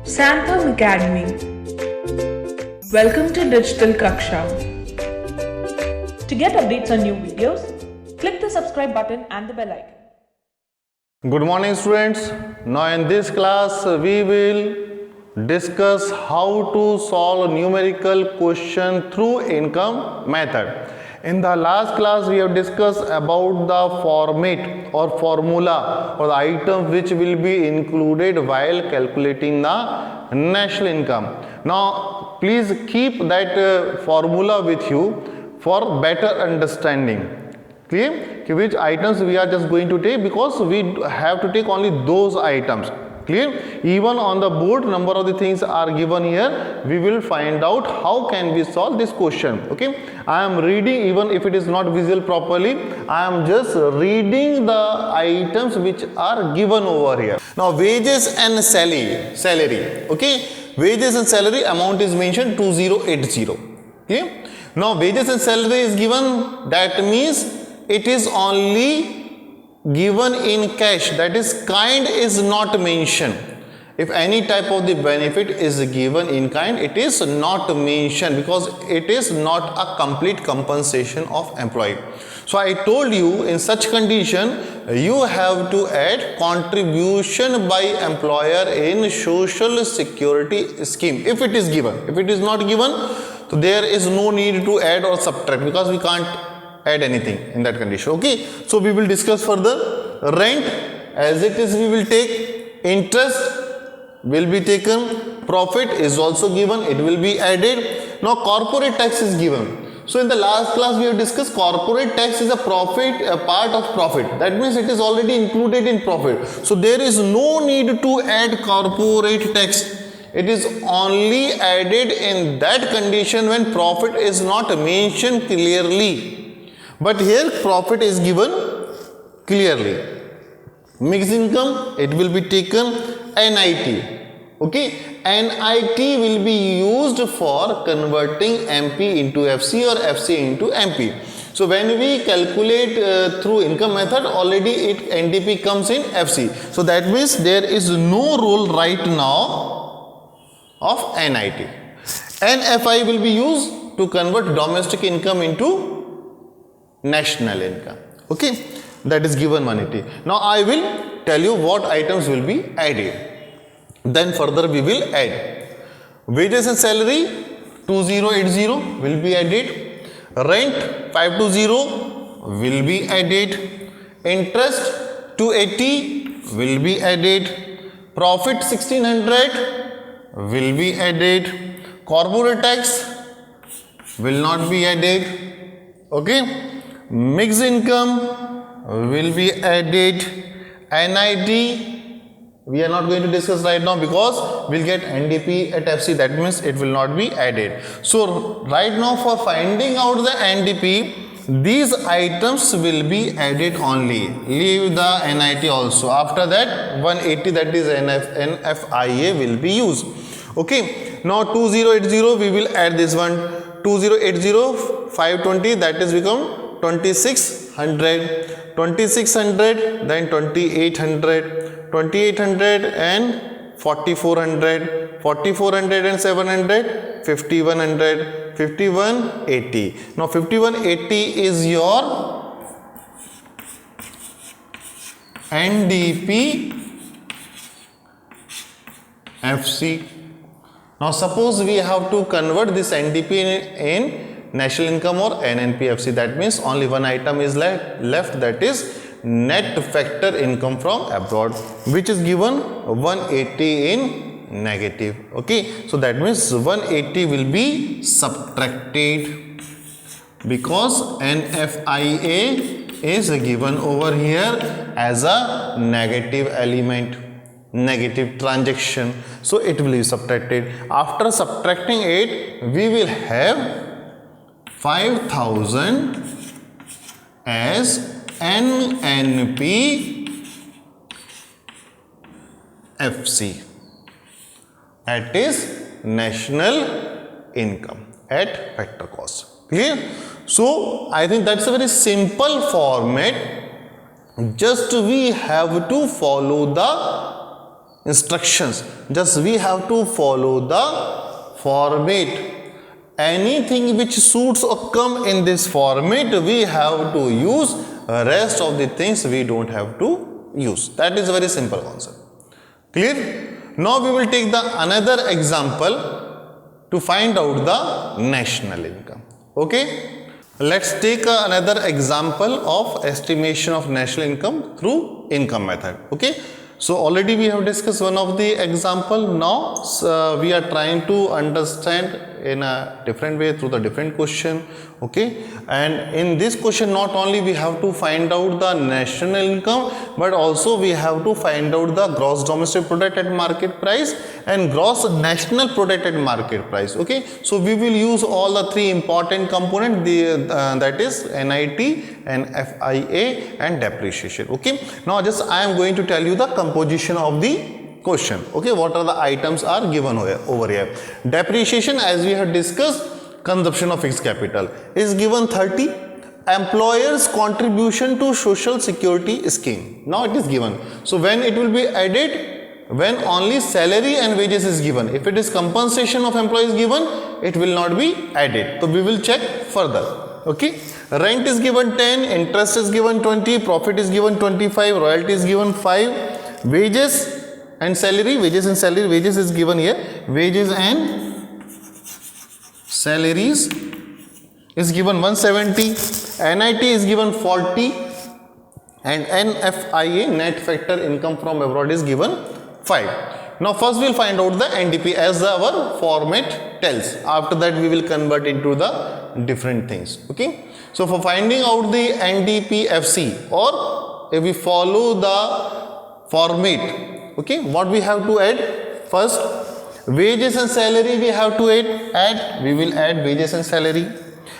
Santham Academy. Welcome to Digital Kaksha. To get updates on new videos, click the subscribe button and the bell icon. Good morning students. Now in this class we will discuss how to solve numerical question through income method. In the last class we have discussed about the format or formula or the item which will be included while calculating the national income. Now please keep that formula with you for better understanding. Clear? Which items we are just going to take, because we have to take only those items. Clear? Even on the board number of the things are given here. We will find out how can we solve this question. Okay, I am reading, even if it is not visual properly, I am just reading the items which are given over here. Now wages and salary. Okay, wages and salary amount is mentioned 2080. Okay, now wages and salary is given, that means it is only given in cash, that is kind is not mentioned. If any type of the benefit is given in kind, it is not mentioned because it is not a complete compensation of employee. So I told you, in such condition you have to add contribution by employer in social security scheme if it is given. If it is not given, so there is no need to add or subtract because we can't add anything in that condition. Okay, so we will discuss further. Rent as it is we will take, interest will be taken, profit is also given, it will be added. Now corporate tax is given. So in the last class we have discussed corporate tax is a profit, a part of profit, that means it is already included in profit, so there is no need to add corporate tax. It is only added in that condition when profit is not mentioned clearly. But here profit is given clearly. Mixed income, it will be taken NIT. Okay, NIT will be used for converting MP into FC or FC into MP. So when we calculate through income method, already NDP comes in FC. So that means there is no role right now of NIT. NFI will be used to convert domestic income into national income. Okay, that is given money. Now I will tell you what items will be added. Then further we will add. Wages and salary 2080 will be added. Rent 520 will be added. Interest 280 will be added. Profit 1600 will be added. Corporate tax will not be added. Okay, mixed income will be added. NIT we are not going to discuss right now because we'll get NDP at FC, that means it will not be added. So right now for finding out the NDP, these items will be added only. Leave the NIT also. After that 180, that is NFIA will be used. Okay, now 2080 we will add this one. 2080 520, that is become 2600, 2600, then 2800, 2800 and 4400, 4400 and 700, 5100, 5180. Now 5180 is your NDP FC. Now suppose we have to convert this NDP in national income or NNPFC, that means only one item is left, that is net factor income from abroad, which is given 180 in negative. Okay, so that means 180 will be subtracted because NFIA is given over here as a negative element, negative transaction, so it will be subtracted. After subtracting it, we will have 5000 as NNP FC, that is national income at factor cost. Clear? So I think that's a very simple format just we have to follow the instructions, just we have to follow the format. Anything which suits or come in this format we have to use, rest of the things we don't have to use. That is a very simple concept. Clear? Now we will take the another example to find out the national income. Okay, let's take another example of estimation of national income through income method. Okay, so already we have discussed one of the example. Now we are trying to understand in a different way through the different question. Okay, and in this question not only we have to find out the national income, but also we have to find out the gross domestic product at market price and gross national product at market price. Okay, so we will use all the three important components, that is NIT and FIA and depreciation. Okay, now just I am going to tell you the composition of the question. Okay, what are the items are given over here. Depreciation, as we have discussed, consumption of fixed capital is given 30. Employers contribution to social security scheme, now it is given. So when it will be added, when only salary and wages is given. If it is compensation of employees given, it will not be added. So we will check further. Okay, rent is given 10, interest is given 20, profit is given 25, royalty is given 5, wages and salary, wages is given here, wages and salaries is given 170, NIT is given 40, and NFIA, net factor income from abroad, is given 5. Now first we will find out the NDP as our format tells. After that we will convert into the different things. Okay, so for finding out the NDP FC, or if we follow the format, okay, what we have to add? First, wages and salary we have to add. We will add wages and salary.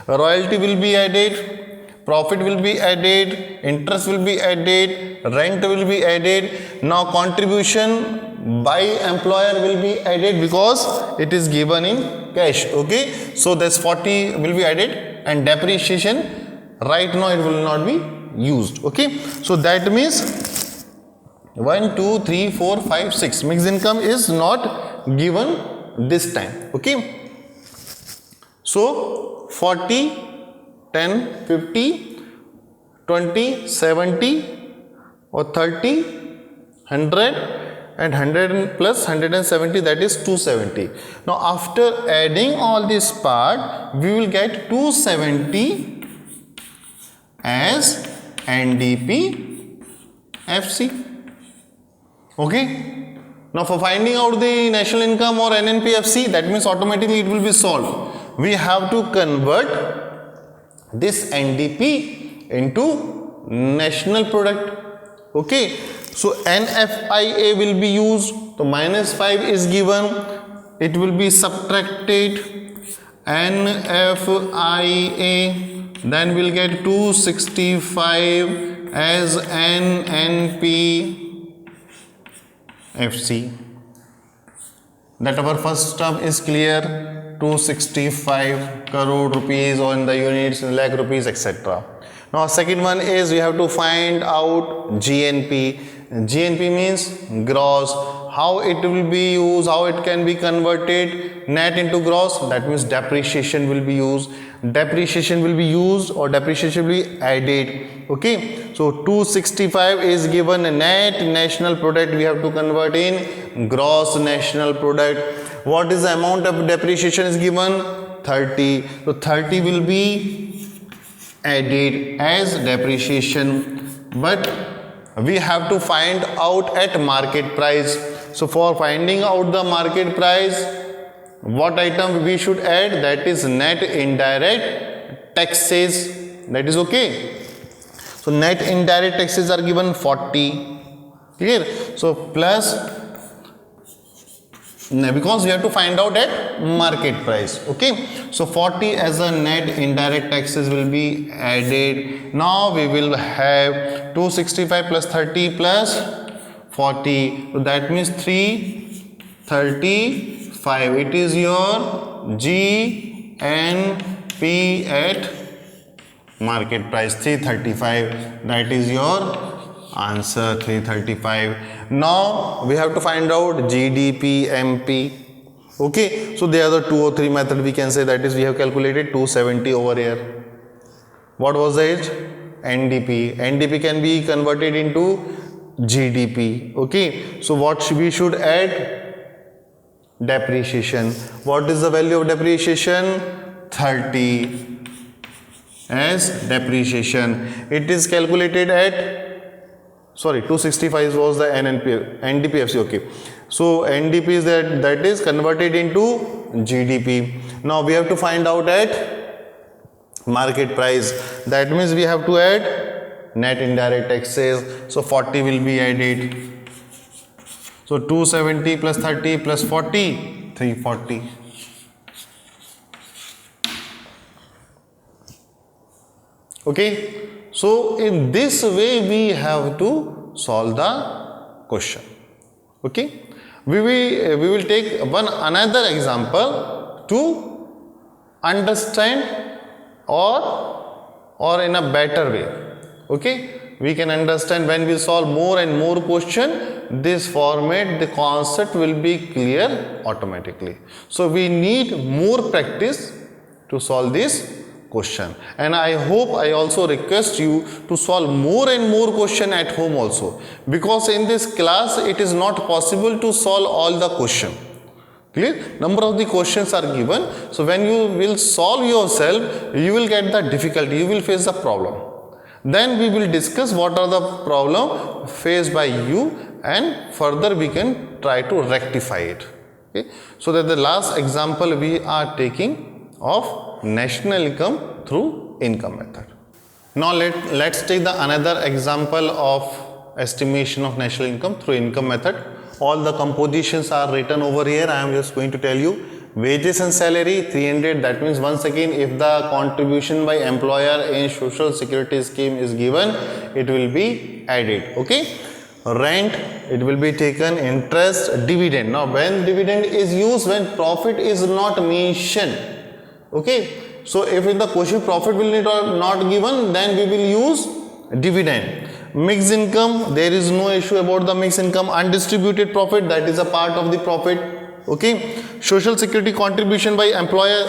Royalty will be added. Profit will be added. Interest will be added. Rent will be added. Now contribution by employer will be added because it is given in cash. Okay, so that's 40 will be added, and depreciation right now it will not be used. Okay, so that means 1, 2, 3, 4, 5, 6. Mixed income is not given this time. Okay. So 40, 10, 50, 20, 70 or 30, 100 and 100 plus 170, that is 270. Now after adding all this part, we will get 270 as NDP FC. Okay, now for finding out the national income or NNPFC, that means automatically it will be solved. We have to convert this NDP into national product. Okay, so NFIA will be used. So minus 5 is given, it will be subtracted. NFIA, then we'll get 265 as NNP FC. That our first term is clear, 265 crore rupees, or in the units lakh rupees, etc. Now second one is we have to find out GNP. GNP means gross. How it will be used, how it can be converted net into gross, that means depreciation will be used. Depreciation will be used or depreciation will be added. Okay, so 265 is given net national product, we have to convert in gross national product. What is the amount of depreciation is given? 30. So 30 will be added as depreciation, but we have to find out at market price. So for finding out the market price, what item we should add? That is net indirect taxes. That is okay. So net indirect taxes are given 40. Clear? So plus, because we have to find out at market price. Okay, so 40 as a net indirect taxes will be added. Now we will have 265 plus 30 plus 40, so that means 335. It is your GNP at market price, 335. That is your Answer 335. Now we have to find out GDP, MP. Okay, so there are the 2 or 3 method we can say, that is we have calculated 270 over here. What was the age? NDP. NDP can be converted into GDP. Okay, so what we should add? Depreciation. What is the value of depreciation? 30 as depreciation. It is calculated at, sorry, 265 was the NDPFC. Okay, so NDP is that is converted into GDP. Now we have to find out at market price. That means we have to add net indirect taxes. So 40 will be added. So 270 plus 30 plus 40, 340. Okay, so in this way we have to solve the question. Okay, we will take another example to understand or in a better way. Okay, we can understand when we solve more and more question, this format, the concept will be clear automatically. So we need more practice to solve this question, and I hope, I also request you to solve more and more question at home also, because in this class it is not possible to solve all the question. Clear? Number of the questions are given, so when you will solve yourself, you will get the difficulty, you will face the problem. Then we will discuss what are the problem faced by you, and further we can try to rectify it. Okay? So that the last example we are taking of national income through income method. Now let's take the another example of estimation of national income through income method. All the compositions are written over here. I am just going to tell you. Wages and salary 300, that means once again if the contribution by employer in social security scheme is given, it will be added. Okay, rent, it will be taken, interest, dividend. Now when dividend is used, when profit is not mentioned. Okay, so if in the question profit will not given, then we will use dividend. Mixed income, there is no issue about the mixed income. Undistributed profit, that is a part of the profit. Okay, social security contribution by employer,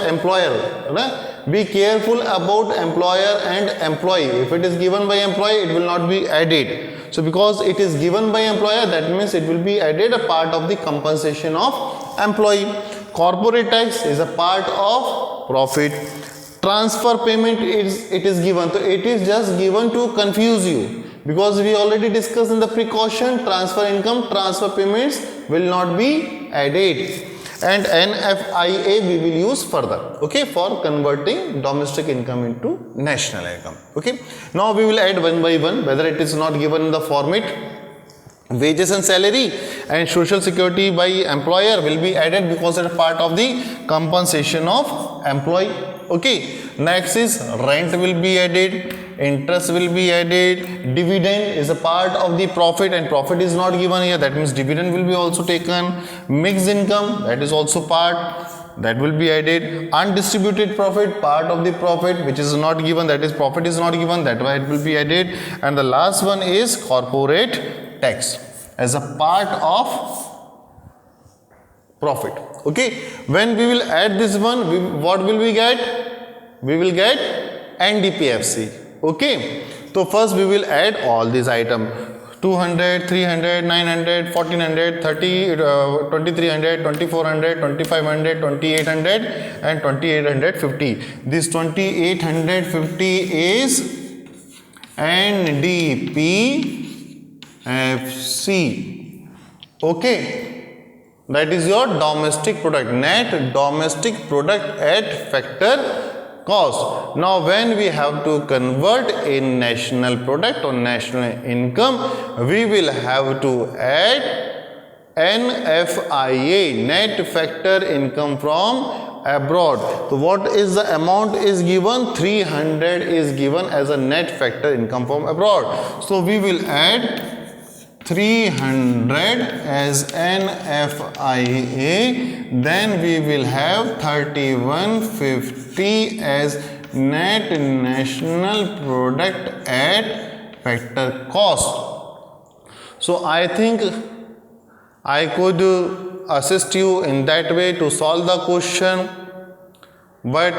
right? Be careful about employer and employee. If it is given by employee, it will not be added. So because it is given by employer, that means it will be added a part of the compensation of employee. Corporate tax is a part of profit. Transfer payment it is given, so it is just given to confuse you, because we already discussed in the precaution, transfer income, transfer payments will not be added. And NFIA we will use further, okay, for converting domestic income into national income. Okay, now we will add one by one, whether it is not given in the format. Wages and salary and social security by employer will be added because it is part of the compensation of employee. Okay, next is rent will be added, interest will be added, dividend is a part of the profit and profit is not given here, that means dividend will be also taken. Mixed income, that is also part, that will be added. Undistributed profit, part of the profit which is not given, that is profit is not given, that why it will be added. And the last one is corporate tax as a part of profit. Okay, when we will add this one, what will we get? We will get NDPFC. Okay, so first we will add all these items: 200, 300, 900, 1400, 30, 2300, 2400, 2500, 2800 and 2850. This 2850 is NDPFC. Okay, that is your domestic product, net domestic product at factor cost. Now when we have to convert in national product or national income, we will have to add NFIA, net factor income from abroad. So what is the amount is given? 300 is given as a net factor income from abroad. So we will add 300 as NFIA, then we will have 3150 as net national product at factor cost. So I think I could assist you in that way to solve the question, but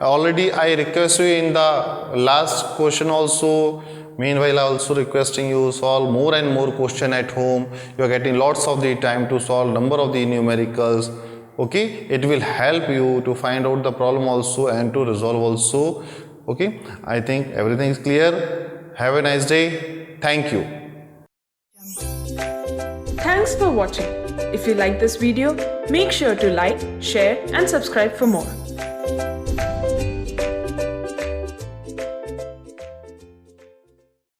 already I request you in the last question also. Meanwhile, I also requesting you solve more and more question at home. You are getting lots of the time to solve number of the numericals. Okay, it will help you to find out the problem also and to resolve also. Okay, I think everything is clear. Have a nice day. Thank you. Thanks for watching. If you like this video, make sure to like, share and subscribe for more.